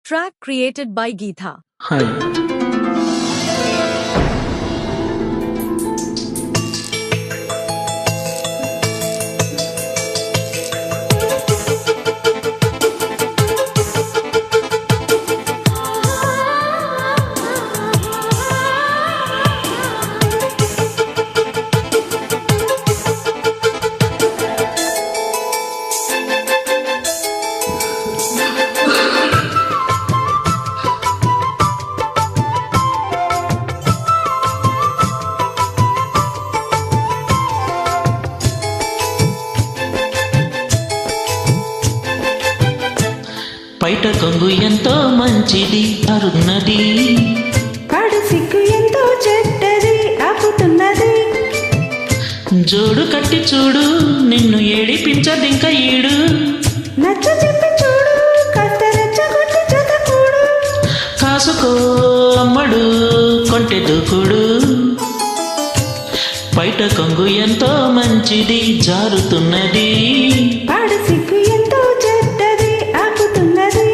Track created by Geetha. Hi. బయట కొంగు ఎంతో మంచిది అరున్నది, కాడు సిగ్గు ఎంతో చెడ్డది ఆపుతున్నది. జోడు కట్టి చూడు నిన్ను ఏడిపించదింక ఈడు. నచ్చ చెప్పి చూడు కాస్త రెచ్చగొట్టి చదకూడు. కాసుకో అమ్మడు కొంటె దూకుడు. బయట కొంగు ఎంతో మంచిది జారుతున్నది, కాడు సిగ్గు ఎంతో చెడ్డది ఆపుతున్నది.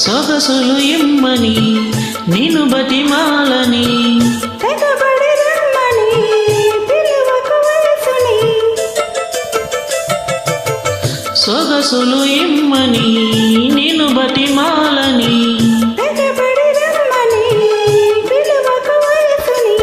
సొగసులు ఇమ్మని నేను బతిమాలని, తెగబడి రమ్మని పిలువకు వయసుని. సొగసులు ఇమ్మని నేను బతిమాలని, తెగబడి రమ్మని పిలువకు వయసుని.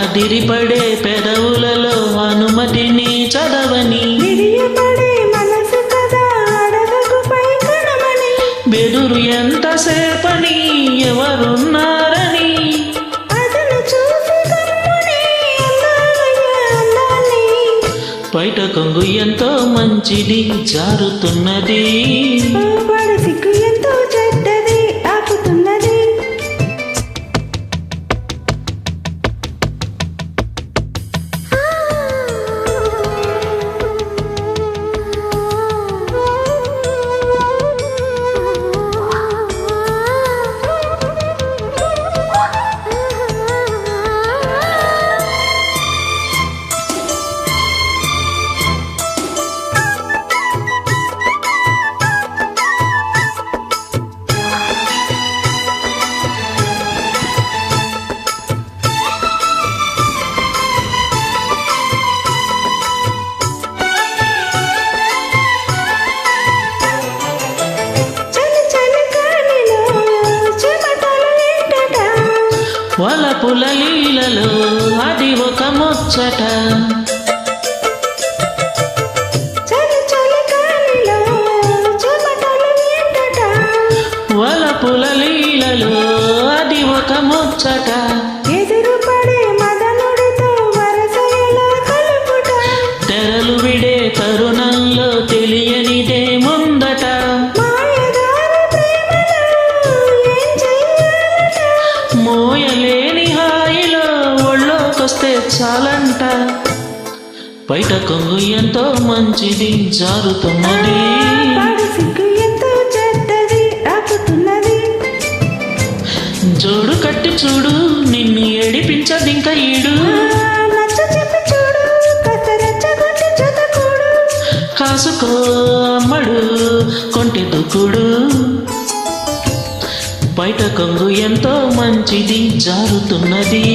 అదిరిపడే పెదవులలో అనుమతిని చదవని, విరియపడే మనసు కదా అడగకు పై కణమని. బెదురు ఎంతసేపని ఎవరున్నారని, అతను చూసి గమ్మునే అన్నావయ్యా అన్నాని. బయట కొంగు ఎంతో మంచిది జారుతున్నది, పాడు సిగ్గు ఎంతో చెడ్డది ఆపుతున్నది. వలపుల లీలలో అది ఒక ముచ్చట, చలి చలి గాలిలో చెమటలు ఎండట. వలపుల లీలలో అది ఒక ముచ్చట. ఎదురుపడే మదనుడితో వరస ఎలా కలుపుట. తెరలు విడే తరుణంలో తెలియనిదే ముందట, మాయదారి ప్రేమలో ఏం చెయ్యాలట. మోయలేని హాయిలో ఒళ్ళోకొస్తే చాలంట. బయట కొంగు ఎంతో మంచిది జారుతున్నది, పాడు సిగ్గు ఎంతో చెడ్డది ఆపుతున్నది. జోడు కట్టి చూడు నిన్ను ఏడిపించదింక ఈడు. నచ్చ చెప్పి చూడు కాస్త రెచ్చగొట్టి చదకూడు. కాసుకో అమ్మడు కొంటె దూకుడు. బయట కొంగు ఎంతో మంచిది జారుతున్నది.